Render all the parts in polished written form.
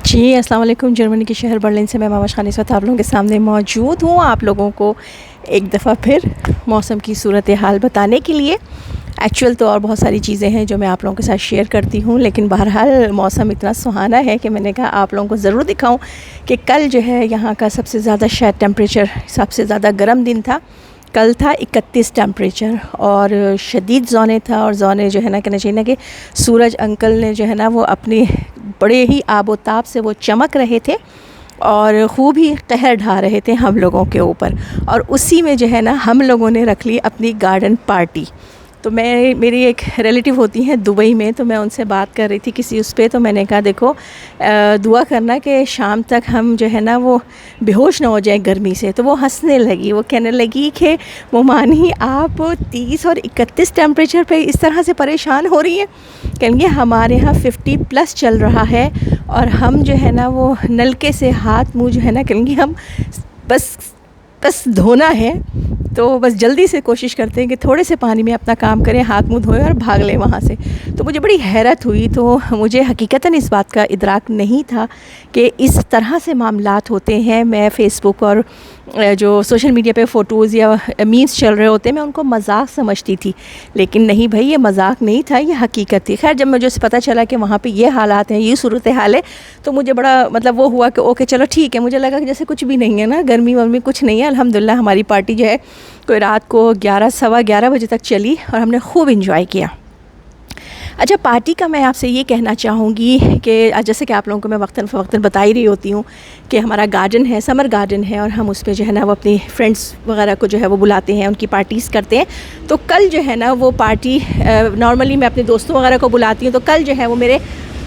جی السلام علیکم. جرمنی کے شہر برلن سے میں مامش خانی اس وقت آپ لوگوں کے سامنے موجود ہوں، آپ لوگوں کو ایک دفعہ پھر موسم کی صورتحال بتانے کے لیے. ایکچوئل تو اور بہت ساری چیزیں ہیں جو میں آپ لوگوں کے ساتھ شیئر کرتی ہوں، لیکن بہرحال موسم اتنا سہانا ہے کہ میں نے کہا آپ لوگوں کو ضرور دکھاؤں کہ کل جو ہے یہاں کا سب سے زیادہ شاید ٹیمپریچر سب سے زیادہ گرم دن تھا. کل تھا 31 ٹیمپریچر اور شدید زونے تھا، اور زونے جو ہے نا کہنا چاہیے نا کہ سورج انکل نے جو ہے نا وہ اپنی بڑے ہی آب و تاب سے وہ چمک رہے تھے اور خوب ہی قہر ڈھا رہے تھے ہم لوگوں کے اوپر. اور اسی میں جو ہے نا ہم لوگوں نے رکھ لی اپنی گارڈن پارٹی. تو میری ایک ریلیٹیو ہوتی ہیں دبئی میں، تو میں ان سے بات کر رہی تھی کسی اس پہ، تو میں نے کہا دیکھو دعا کرنا کہ شام تک ہم جو ہے نا وہ بے ہوش نہ ہو جائیں گرمی سے. تو وہ ہنسنے لگی، وہ کہنے لگی کہ مومانی آپ 30 اور 31 ٹیمپریچر پہ اس طرح سے پریشان ہو رہی ہیں. کہیں گے ہمارے ہاں 50+ چل رہا ہے اور ہم جو ہے نا وہ نلکے سے ہاتھ منہ جو ہے نا کہیں گے ہم بس دھونا ہے، تو بس جلدی سے کوشش کرتے ہیں کہ تھوڑے سے پانی میں اپنا کام کریں، ہاتھ منہ دھوئیں اور بھاگ لیں وہاں سے. تو مجھے بڑی حیرت ہوئی، تو مجھے حقیقتاً اس بات کا ادراک نہیں تھا کہ اس طرح سے معاملات ہوتے ہیں. میں فیس بک اور جو سوشل میڈیا پہ فوٹوز یا میمز چل رہے ہوتے ہیں میں ان کو مذاق سمجھتی تھی، لیکن نہیں بھائی یہ مذاق نہیں تھا، یہ حقیقت تھی. خیر جب مجھے پتہ چلا کہ وہاں پہ یہ حالات ہیں، یہ صورتحال ہے، تو مجھے بڑا وہ ہوا کہ اوکے چلو ٹھیک ہے. مجھے لگا کہ جیسے کچھ بھی نہیں ہے نا، گرمی ورمی کچھ نہیں ہے. الحمدللہ ہماری پارٹی جو ہے کوئی رات کو 11 بجے تک چلی اور ہم نے خوب انجوائے کیا. اچھا پارٹی کا میں آپ سے یہ کہنا چاہوں گی کہ جیسے کہ آپ لوگوں کو میں وقتاً فوقتاً بتا ہی رہی ہوتی ہوں کہ ہمارا گارڈن ہے، سمر گارڈن ہے، اور ہم اس پہ جو ہے نا وہ اپنی فرینڈس وغیرہ کو جو ہے وہ بلاتے ہیں، ان کی پارٹیز کرتے ہیں. تو کل جو ہے نا وہ پارٹی نارملی میں اپنے دوستوں وغیرہ کو بلاتی ہوں، تو کل جو ہے وہ میرے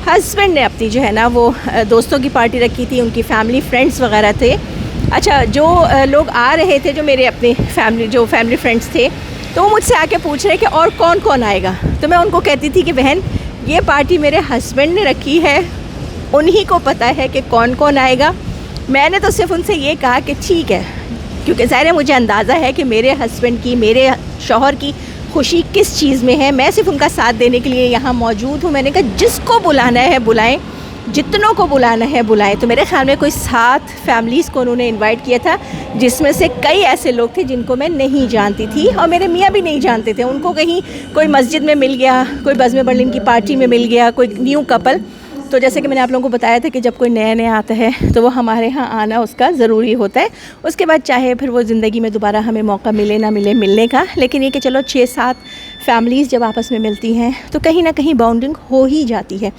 ہسبینڈ نے اپنی جو ہے نا وہ دوستوں کی پارٹی رکھی تھی، ان کی فیملی فرینڈس وغیرہ تھے. اچھا جو لوگ آ رہے تھے، جو میرے اپنے فیملی فرینڈس تھے، تو وہ مجھ سے آ کے پوچھ رہے کہ اور کون کون آئے گا. تو میں ان کو کہتی تھی کہ بہن یہ پارٹی میرے ہسبینڈ نے رکھی ہے، انہی کو پتہ ہے کہ کون کون آئے گا. میں نے تو صرف ان سے یہ کہا کہ ٹھیک ہے، کیونکہ ظاہر ہے مجھے اندازہ ہے کہ میرے ہسبینڈ کی، میرے شوہر کی خوشی کس چیز میں ہے. میں صرف ان کا ساتھ دینے کے لیے یہاں موجود ہوں. میں نے کہا جس کو بلانا ہے بلائیں، جتنوں کو بلانا ہے بلائیں. تو میرے خیال میں کوئی 7 فیملیز کو انہوں نے انوائٹ کیا تھا، جس میں سے کئی ایسے لوگ تھے جن کو میں نہیں جانتی تھی، اور میرے میاں بھی نہیں جانتے تھے. ان کو کہیں کوئی مسجد میں مل گیا، کوئی بزم برلن کی پارٹی میں مل گیا، کوئی نیو کپل. تو جیسے کہ میں نے آپ لوگوں کو بتایا تھا کہ جب کوئی نیا آتا ہے تو وہ ہمارے ہاں آنا اس کا ضروری ہوتا ہے. اس کے بعد چاہے پھر وہ زندگی میں دوبارہ ہمیں موقع ملے نہ ملے ملنے کا، لیکن یہ کہ چلو 6-7 فیملیز جب آپس میں ملتی ہیں تو کہیں نہ کہیں باؤنڈنگ ہو ہی جاتی ہے.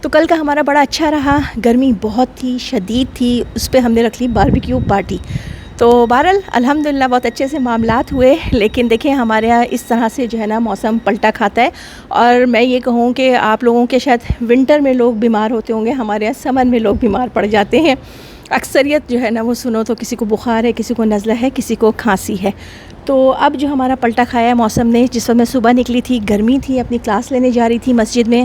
تو کل کا ہمارا بڑا اچھا رہا. گرمی بہت تھی، شدید تھی، اس پہ ہم نے رکھ لی باربیکیو پارٹی. تو بہرحال الحمدللہ بہت اچھے سے معاملات ہوئے. لیکن دیکھیں ہمارے یہاں اس طرح سے جو ہے نا موسم پلٹا کھاتا ہے، اور میں یہ کہوں کہ آپ لوگوں کے شاید ونٹر میں لوگ بیمار ہوتے ہوں گے، ہمارے یہاں سمر میں لوگ بیمار پڑ جاتے ہیں. اکثریت جو ہے نا وہ سنو تو کسی کو بخار ہے، کسی کو نزلہ ہے، کسی کو کھانسی ہے. تو اب جو ہمارا پلٹا کھایا ہے موسم نے، جس وقت میں صبح نکلی تھی گرمی تھی، اپنی کلاس لینے جا رہی تھی مسجد میں.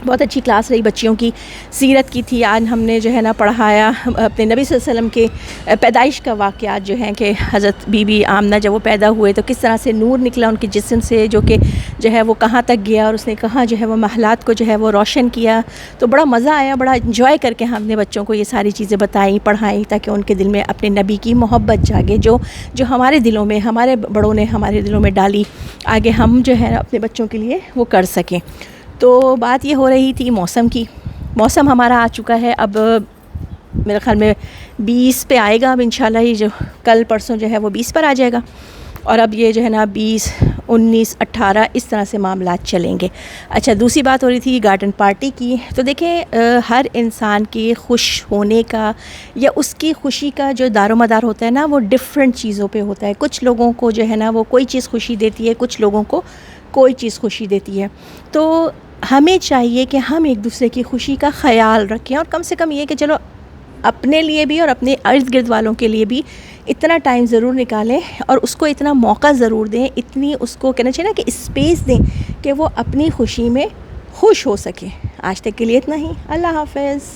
بہت اچھی کلاس رہی، بچیوں کی سیرت کی تھی. آج ہم نے جو ہے نا پڑھایا اپنے نبی صلی اللہ علیہ وسلم کے پیدائش کا واقعات جو ہیں کہ حضرت بی بی آمنہ جب وہ پیدا ہوئے تو کس طرح سے نور نکلا ان کے جسم سے، جو کہ جو ہے وہ کہاں تک گیا، اور اس نے کہاں جو ہے وہ محلات کو جو ہے وہ روشن کیا. تو بڑا مزہ آیا، بڑا انجوائے کر کے ہم نے بچوں کو یہ ساری چیزیں بتائیں، پڑھائیں، تاکہ ان کے دل میں اپنے نبی کی محبت جاگے، جو ہمارے دلوں میں، ہمارے بڑوں نے ہمارے دلوں میں ڈالی، آگے ہم جو ہے اپنے بچوں کے لیے وہ کر سکیں. تو بات یہ ہو رہی تھی موسم کی. موسم ہمارا آ چکا ہے، اب میرے خیال میں 20 پہ آئے گا. اب انشاءاللہ یہ جو کل پرسوں جو ہے وہ 20 پر آ جائے گا، اور اب یہ جو ہے نا 20 19 18 اس طرح سے معاملات چلیں گے. اچھا دوسری بات ہو رہی تھی گارڈن پارٹی کی. تو دیکھیں ہر انسان کے خوش ہونے کا یا اس کی خوشی کا جو دار و مدار ہوتا ہے نا وہ ڈفرینٹ چیزوں پہ ہوتا ہے. کچھ لوگوں کو جو ہے نا وہ کوئی چیز خوشی دیتی ہے، کچھ لوگوں کو کوئی چیز خوشی دیتی ہے. تو ہمیں چاہیے کہ ہم ایک دوسرے کی خوشی کا خیال رکھیں، اور کم سے کم یہ کہ چلو اپنے لیے بھی اور اپنے ارد گرد والوں کے لیے بھی اتنا ٹائم ضرور نکالیں، اور اس کو اتنا موقع ضرور دیں، اتنی اس کو کہنا چاہیے نا کہ اسپیس دیں کہ وہ اپنی خوشی میں خوش ہو سکے. آج تک کے لیے اتنا ہی. اللہ حافظ.